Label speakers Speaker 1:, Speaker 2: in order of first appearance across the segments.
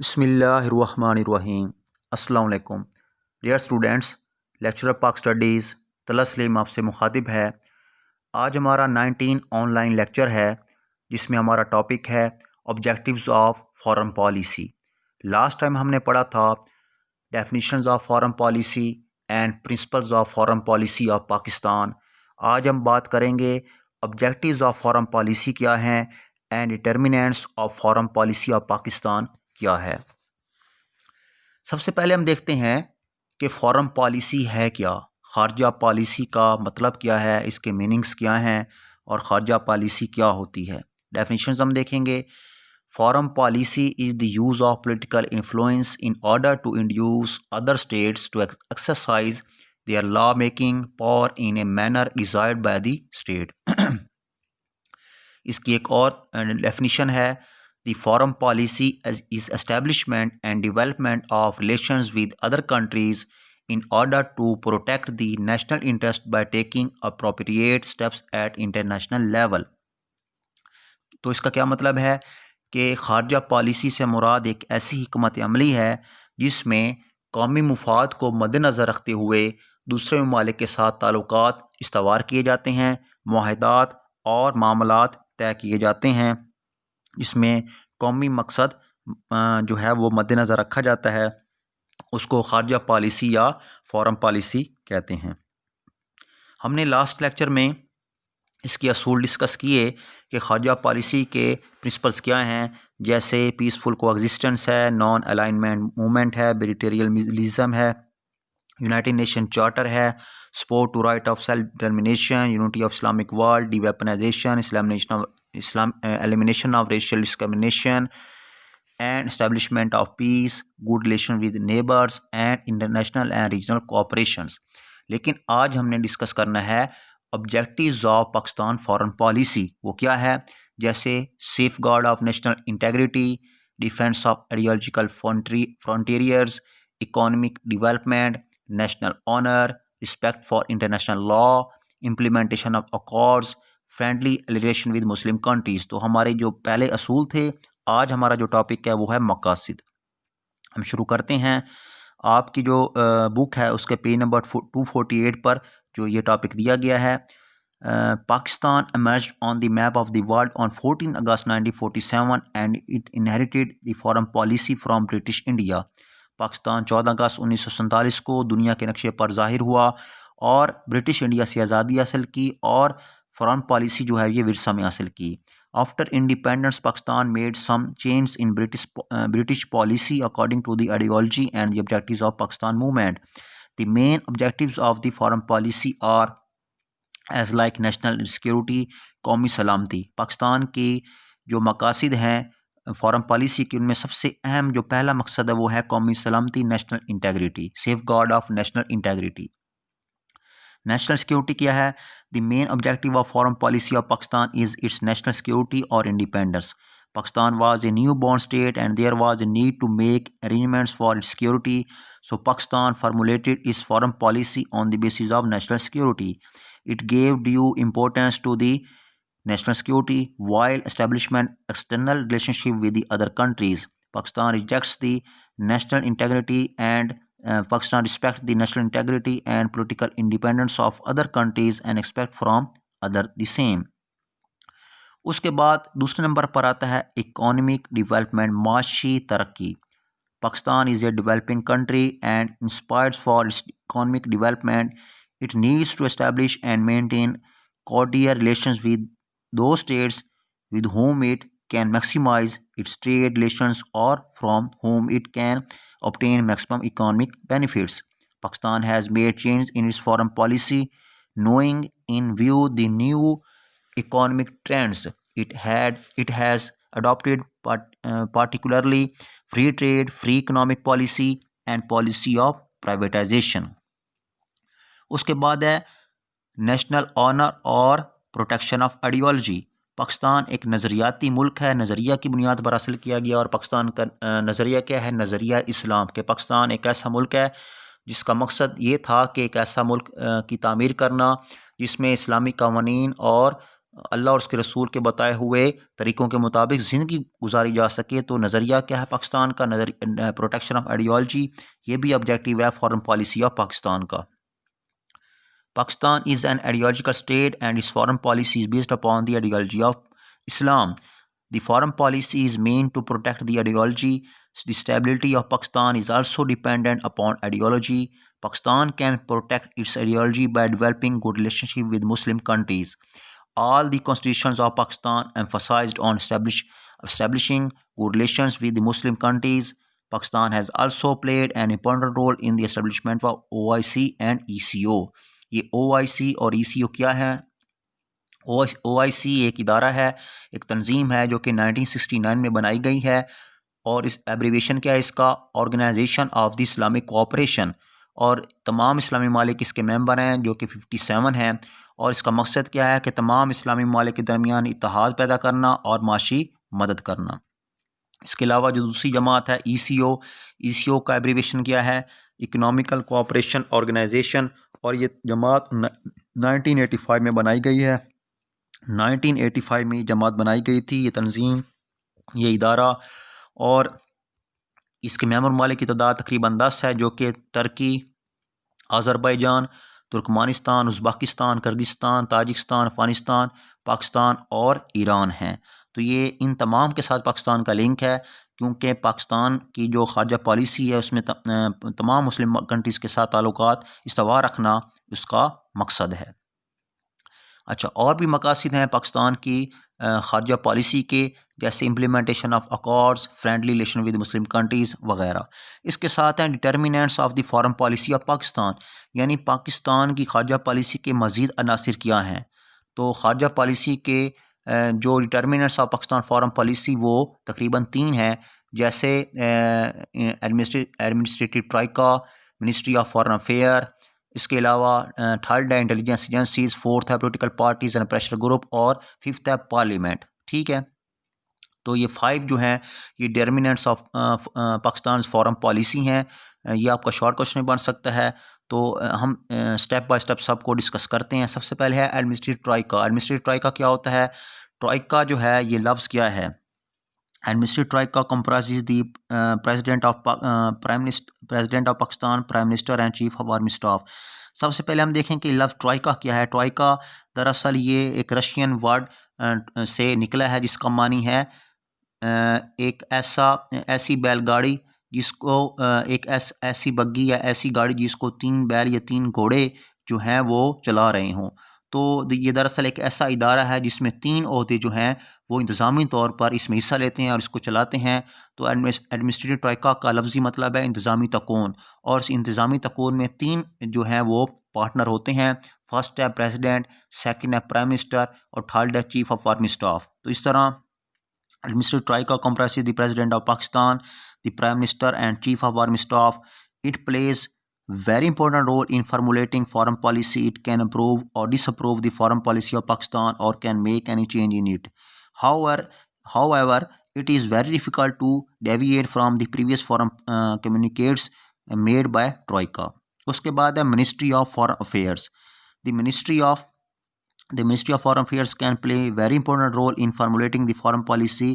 Speaker 1: بسم اللہ الرحمن الرحیم۔ السلام علیکم ڈیئر اسٹوڈینٹس، لیکچرر پاک اسٹڈیز تسلیم آپ سے مخاطب ہے۔ آج ہمارا 19 آن لائن لیکچر ہے جس میں ہمارا ٹاپک ہے objectives of foreign policy. Last time ہم نے پڑھا تھا definitions of foreign policy and principles of foreign policy of Pakistan. آج ہم بات کریں گے آبجیکٹیوز آف فارن پالیسی کیا ہیں and determinants of foreign policy of Pakistan کیا ہے۔ سب سے پہلے ہم دیکھتے ہیں کہ فارن پالیسی ہے کیا، خارجہ پالیسی کا مطلب کیا ہے، اس کے میننگز کیا ہیں اور خارجہ پالیسی کیا ہوتی ہے۔ ڈیفینیشنز ہم دیکھیں گے۔ Foreign policy is the use of political influence in order to induce other states to exercise their law making power in a manner desired by the state. اس کی ایک اور ڈیفینیشن ہے، The foreign policy is establishment and development of relations with other countries in order to protect the national interest by taking appropriate steps at international level۔ تو اس کا کیا مطلب ہے کہ خارجہ پالیسی سے مراد ایک ایسی حکمت عملی ہے جس میں قومی مفاد کو مد نظر رکھتے ہوئے دوسرے ممالک کے ساتھ تعلقات استوار کیے جاتے ہیں، معاہدات اور معاملات طے کیے جاتے ہیں، اس میں قومی مقصد جو ہے وہ مد نظر رکھا جاتا ہے، اس کو خارجہ پالیسی یا فارن پالیسی کہتے ہیں۔ ہم نے لاسٹ لیکچر میں اس کے اصول ڈسکس کیے کہ خارجہ پالیسی کے پرنسپلز کیا ہیں، جیسے پیسفل کو ایگزسٹنس ہے، نان الائنمنٹ موومنٹ ہے، بیریٹیریلزم ہے، یونائٹڈ نیشن چارٹر ہے، support to right of self determination, unity of Islamic world, de weaponisation, elimination of racial discrimination and establishment of peace, good relation with neighbors and international and regional cooperations۔ لیکن آج ہم نے discuss کرنا ہے objectives of Pakistan foreign policy. وہ کیا ہے؟ جیسے safeguard of national integrity, defence of ideological frontiers, economic development, national honour, respect for international law, implementation of accords, friendly relation with Muslim countries. تو ہمارے جو پہلے اصول تھے، آج ہمارا جو ٹاپک ہے وہ ہے مقاصد۔ ہم شروع کرتے ہیں۔ آپ کی جو بک ہے اس کے پیج نمبر 248 پر جو یہ ٹاپک دیا گیا ہے، Pakistan emerged on the map of the world on 14 August 1947 and it inherited the foreign policy from British India۔ Pakistan 14 اگست 1947 کو دنیا کے نقشے پر ظاہر ہوا اور برٹش انڈیا سے آزادی حاصل کی اور فارن پالیسی جو ہے یہ ورثہ میں حاصل کی۔ After independence Pakistan made some change in British policy according to the ideology and the objectives of Pakistan movement. The main objectives of the foreign policy are as like national security, قومی سلامتی۔ پاکستان کی جو مقاصد ہیں فارن پالیسی کی، ان میں سب سے اہم جو پہلا مقصد ہے وہ ہے قومی سلامتی، national integrity, safeguard of national integrity. National security کیا ہے؟ The main objective of foreign policy of Pakistan is its national security اور independence. Pakistan was a new born state and there was a need to make arrangements for its security, so Pakistan formulated its foreign policy on the basis of national security. It gave due importance to the national security while establishment external relationship with the other countries۔ Pakistan rejects the national integrity and Pakistan respects the national integrity and political independence of other countries and expect from other the same۔ اس کے بعد دوسرے number پر آتا ہے economic development، معاشی ترقی۔ Pakistan is a developing country and inspired for its economic development it needs to establish and maintain cordial relations with those states with whom it can maximize its trade relations or from whom it can obtain maximum economic benefits۔ Pakistan has made changes in its foreign policy knowing in view the new economic trends it has adopted, particularly free trade, free economic policy and policy of privatization۔ اس کے بعد ہے national owner اور protection of ideology. Pakistan ایک نظریاتی ملک ہے، نظریہ کی بنیاد پر حاصل کیا گیا، اور پاکستان کا نظریہ کیا ہے؟ نظریہ اسلام، کہ پاکستان ایک ایسا ملک ہے جس کا مقصد یہ تھا کہ ایک ایسا ملک کی تعمیر کرنا جس میں اسلامی قوانین اور اللہ اور اس کے رسول کے بتائے ہوئے طریقوں کے مطابق زندگی گزاری جا سکے. تو نظریہ کیا ہے پاکستان کا؟ Protection of ideology. یہ بھی آبجیکٹیو ہے فارن پالیسی آف پاکستان کا. Pakistan is an ideological state and its foreign policy is based upon the ideology of Islam. The foreign policy is meant to protect the ideology. The stability of Pakistan is also dependent upon ideology. Pakistan can protect its ideology by developing good relationship with Muslim countries. All the constitutions of Pakistan emphasized on establishing good relations with the Muslim countries. Pakistan has also played an important role in the establishment of OIC and ECO. یہ OIC اور ECO کیا ہے؟ OIC ایک ادارہ ہے، ایک تنظیم ہے جو کہ 1969 میں بنائی گئی ہے، اور اس ایبریویشن کیا ہے اس کا؟ Organisation of the Islamic cooperation. اور تمام اسلامی ممالک اس کے ممبر ہیں جو کہ 57 ہیں، اور اس کا مقصد کیا ہے کہ تمام اسلامی ممالک کے درمیان اتحاد پیدا کرنا اور معاشی مدد کرنا. اس کے علاوہ جو دوسری جماعت ہے ECO کا ایبریویشن کیا ہے؟ اکنامیکل کوآپریشن آرگنائزیشن، اور یہ جماعت 1985 میں بنائی گئی ہے. 1985 میں یہ جماعت بنائی گئی تھی، یہ تنظیم، یہ ادارہ، اور اس کے ممبر ممالک کی تعداد تقریباً 10 ہے، جو کہ ترکی، Azerbaijan, Turkmenistan, Uzbekistan, Kyrgyzstan, Tajikistan, Afghanistan, Pakistan اور ایران ہیں. تو یہ ان تمام کے ساتھ پاکستان کا لنک ہے، کیونکہ پاکستان کی جو خارجہ پالیسی ہے اس میں تمام مسلم کنٹریز کے ساتھ تعلقات استوار رکھنا اس کا مقصد ہے. اچھا، اور بھی مقاصد ہیں پاکستان کی خارجہ پالیسی کے، جیسے implementation of accords, friendly relation with Muslim countries وغیرہ. اس کے ساتھ ہیں determinants of the foreign policy of Pakistan, یعنی پاکستان کی خارجہ پالیسی کے مزید عناصر کیا ہیں. تو خارجہ پالیسی کے جو determinants of Pakistan foreign policy وہ تقریباً 3 ہیں، جیسے administrative troika, ministry of foreign affair, اس کے علاوہ 3rd ہے انٹیلیجنس ایجنسیز، 4th ہے political parties and pressure group, اور 5th ہے پارلیمنٹ. ٹھیک ہے، تو یہ 5 جو ہیں یہ ڈٹرمیننٹس آف پاکستان فارن پالیسی ہیں. یہ آپ کا شارٹ کوشچن بن سکتا ہے، تو ہم سٹیپ بائی سٹیپ سب کو ڈسکس کرتے ہیں. سب سے پہلے ہے ایڈمنسٹریٹو ٹرائکا. ایڈمنسٹریٹو ٹرائکا کیا ہوتا ہے؟ ٹرائکا جو ہے یہ لفظ کیا ہے؟ Administrative troika comprises the president of Pakistan, prime minister and chief of army staff. سب سے پہلے ہم دیکھیں کہ لفظ ٹرائکا کیا ہے. ٹرائکا دراصل یہ ایک رشین ورڈ سے نکلا ہے، جس کا معنی ہے ایک ایسی بیل گاڑی جس کو ایسی بگی یا ایسی گاڑی جس کو 3 بیل یا 3 گھوڑے جو ہیں وہ چلا رہے ہوں. تو یہ دراصل ایک ایسا ادارہ ہے جس میں 3 عہدے جو ہیں وہ انتظامی طور پر اس میں حصہ لیتے ہیں اور اس کو چلاتے ہیں. تو ایڈمنسٹریٹو ٹرائکا کا لفظی مطلب ہے انتظامی تکون، اور اس انتظامی تکون میں 3 جو ہیں وہ پارٹنر ہوتے ہیں. 1st ہے پریزیڈنٹ، 2nd ہے پرائم منسٹر، اور 3rd ہے چیف آف آرمی اسٹاف. تو اس طرح administrative troika comprises the President of Pakistan, the Prime Minister and Chief of Army Staff. It plays very important role in formulating foreign policy. It can approve or disapprove the foreign policy of Pakistan or can make any change in it. However, it is very difficult to deviate from the previous foreign communiques made by Troika. اس کے بعد ہے Ministry of Foreign Affairs. The Ministry of Foreign Affairs can play a very important role in formulating the foreign policy.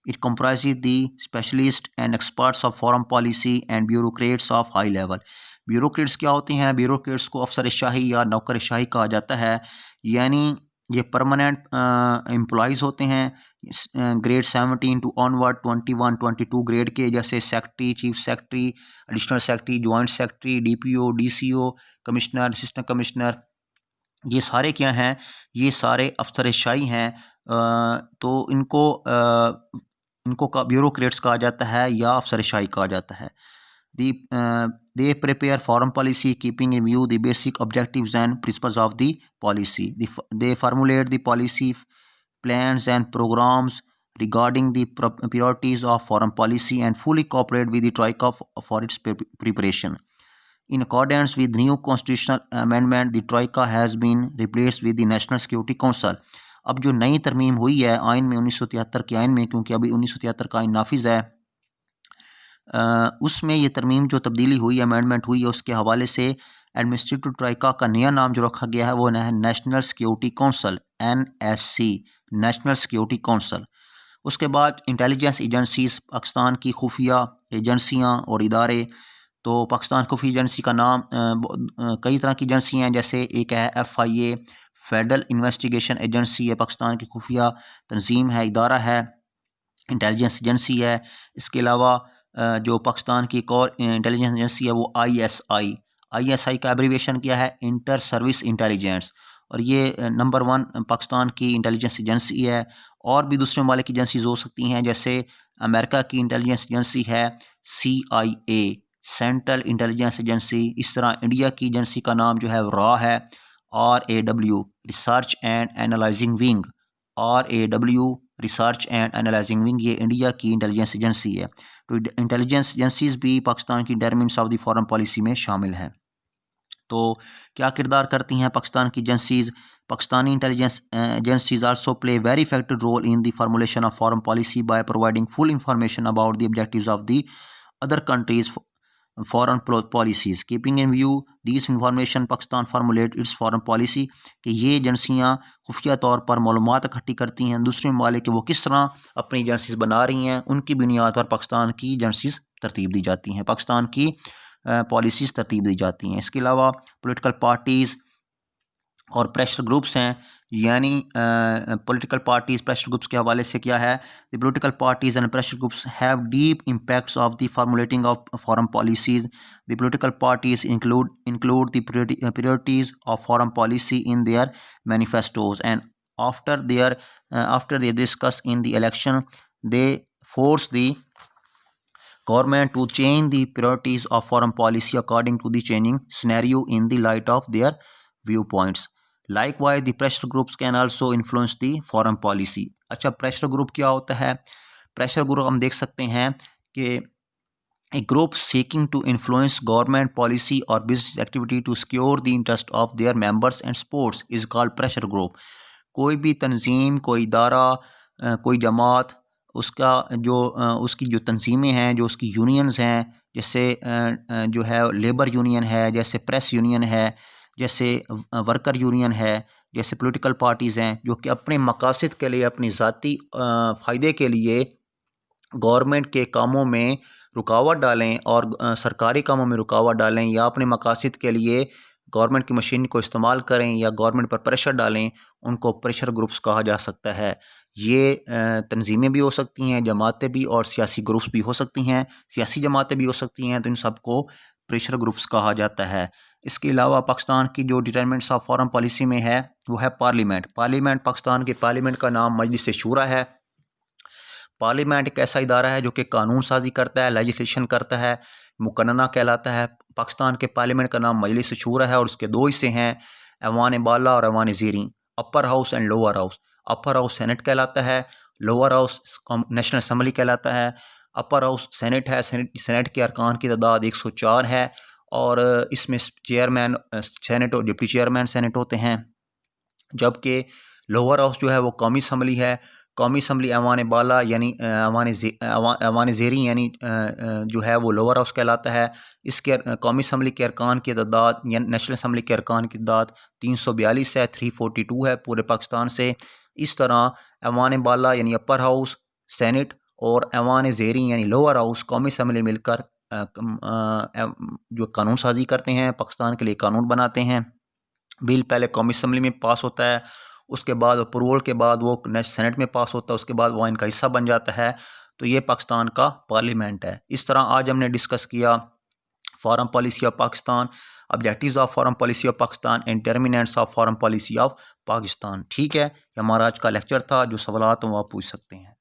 Speaker 1: It comprises the specialists and experts of foreign policy and bureaucrats of high level. Bureaucrats کیا ہوتے ہیں؟ Bureaucrats کو افسر شاہی یا نوکر شاہی کہا جاتا ہے، یعنی یہ پرماننٹ امپلائیز ہوتے ہیں گریڈ 17 ٹو آنورڈ 21 22 گریڈ کے، جیسے secretary, chief secretary, additional secretary, joint secretary, DPO، DCO، commissioner, assistant commissioner. یہ سارے کیا ہیں؟ یہ سارے افسر شاہی ہیں. تو ان کو بیوروکریٹس کہا جاتا ہے یا افسر شاہی کہا جاتا ہے. They prepare foreign policy keeping in view the basic objectives and principles of the policy. They formulate the policy plans and programs regarding the priorities of foreign policy and fully cooperate with the Troika for its preparation. In accordance with new constitutional amendment, the Troika has been replaced with the National Security Council. اب جو نئی ترمیم ہوئی ہے آئین میں 1973 کے آئین میں، کیونکہ ابھی 1973 کا آئین نافذ ہے، اس میں یہ ترمیم جو تبدیلی ہوئی امینڈمنٹ ہوئی ہے اس کے حوالے سے ایڈمنسٹریٹو ٹرائیکا کا نیا نام جو رکھا گیا ہے وہ ہے national security council NSC national security council. اس کے بعد انٹیلیجنس ایجنسیز پاکستان کی خفیہ ایجنسیاں اور ادارے، تو پاکستان خفیہ ایجنسی کا نام کئی طرح کی ایجنسی ہیں، جیسے ایک ہے FIA فیڈرل انویسٹیگیشن ایجنسی ہے، پاکستان کی خفیہ تنظیم ہے، ادارہ ہے، انٹیلیجنس ایجنسی ہے۔ اس کے علاوہ جو پاکستان کی ایک اور انٹیلیجنس ایجنسی ہے وہ ISI کا ایبریویشن کیا ہے انٹر سروس انٹیلیجنس، اور یہ نمبر 1 پاکستان کی انٹیلیجنس ایجنسی ہے۔ اور بھی دوسرے ممالک کی ایجنسیز ہو سکتی ہیں، جیسے امریکہ کی انٹیلیجنس ایجنسی ہے CIA سینٹرل انٹیلیجنس ایجنسی۔ اس طرح انڈیا کی ایجنسی کا نام جو ہے RAW ہے، RAW research and analysing wing, RAW research and analysing wing, یہ انڈیا کی انٹیلیجنس ایجنسی ہے۔ تو انٹیلیجنس ایجنسیز بھی پاکستان کی determinants of the foreign policy میں شامل ہیں۔ تو کیا کردار کرتی ہیں پاکستان کی agencies? Pakistani intelligence agencies also play very effective role in the formulation of foreign policy by providing full information about the objectives of the other countries foreign policies keeping in view these information Pakistan formulate its foreign policy, کہ یہ ایجنسیاں خفیہ طور پر معلومات اکٹھی کرتی ہیں دوسرے ممالک کہ وہ کس طرح اپنی ایجنسیز بنا رہی ہیں، ان کی بنیاد پر پاکستان کی ایجنسیز ترتیب دی جاتی ہیں، پاکستان کی پالیسیز ترتیب دی جاتی ہیں۔ اس کے علاوہ پولیٹیکل پارٹیز اور پریشر گروپس ہیں، یعنی پولیٹیکل پارٹیز پریشر گروپس کے حوالے سے کیا ہے، the political parties and pressure groups have deep impacts of the formulating of foreign policies. The political parties include the priorities of foreign policy in their manifestos and after they discuss in the election they force the government to change the priorities of foreign policy according to the changing scenario in the light of their viewpoints. Likewise, the pressure groups can also influence the foreign policy. اچھا pressure group کیا ہوتا ہے؟ Pressure group ہم دیکھ سکتے ہیں کہ a group seeking to influence government policy or business activity to secure the interest of their members and supporters is called pressure group. کوئی بھی تنظیم، کوئی ادارہ، کوئی جماعت، اس کی جو تنظیمیں ہیں، جو اس کی یونینز ہیں، جیسے جو ہے لیبر یونین ہے، جیسے پریس یونین ہے، جیسے ورکر یونین ہے، جیسے پولیٹیکل پارٹیز ہیں، جو کہ اپنے مقاصد کے لیے، اپنی ذاتی فائدے کے لیے گورنمنٹ کے کاموں میں رکاوٹ ڈالیں اور سرکاری کاموں میں رکاوٹ ڈالیں، یا اپنے مقاصد کے لیے گورنمنٹ کی مشین کو استعمال کریں یا گورنمنٹ پر پریشر ڈالیں، ان کو پریشر گروپس کہا جا سکتا ہے۔ یہ تنظیمیں بھی ہو سکتی ہیں، جماعتیں بھی، اور سیاسی گروپس بھی ہو سکتی ہیں، سیاسی جماعتیں بھی ہو سکتی ہیں، تو ان سب کو پریشر گروپس کہا جاتا ہے۔ اس کے علاوہ پاکستان کی جو ڈٹرمنٹس آف فارن پالیسی میں ہے وہ ہے پارلیمنٹ۔ پاکستان کے پارلیمنٹ کا نام مجلس شورا ہے۔ پارلیمنٹ ایک ایسا ادارہ ہے جو کہ قانون سازی کرتا ہے، لیجسلیشن کرتا ہے، مقننہ کہلاتا ہے۔ پاکستان کے پارلیمنٹ کا نام مجلس شورا ہے، اور اس کے 2 حصے ہیں، ایوان بالا اور ایوان زیریں، upper house and lower house. Upper house senate کہلاتا ہے، لوور ہاؤس نیشنل اسمبلی کہلاتا ہے۔ اپر ہاؤس سینٹ ہے، سینٹ کے ارکان کی تعداد 104 ہے، اور اس میں چیئرمین سینٹ اور ڈپٹی چیئرمین سینٹ ہوتے ہیں، جبکہ لوور ہاؤس جو ہے وہ قومی اسمبلی ہے۔ قومی اسمبلی ایوان بالا یعنی ایوان زیریں یعنی جو ہے وہ لوور ہاؤس کہلاتا ہے۔ اس کے قومی اسمبلی کے ارکان کی تعداد یعنی نیشنل اسمبلی کے ارکان کی تعداد 342 ہے، 342 ہے پورے پاکستان سے۔ اس طرح ایوان بالا یعنی اپر ہاؤس سینٹ اور ایوان زیریں یعنی لوور ہاؤس قومی اسمبلی مل کر جو قانون سازی کرتے ہیں، پاکستان کے لیے قانون بناتے ہیں۔ بل پہلے قومی اسمبلی میں پاس ہوتا ہے، اس کے بعد اپروول کے بعد وہ سینٹ میں پاس ہوتا ہے، اس کے بعد وہ ان کا حصہ بن جاتا ہے۔ تو یہ پاکستان کا پارلیمنٹ ہے۔ اس طرح آج ہم نے ڈسکس کیا foreign policy of Pakistan, objectives of foreign policy of Pakistan and determinants of foreign policy of Pakistan. ٹھیک ہے، یہ ہمارا آج کا لیکچر تھا۔ جو سوالات ہوں وہ آپ پوچھ سکتے ہیں۔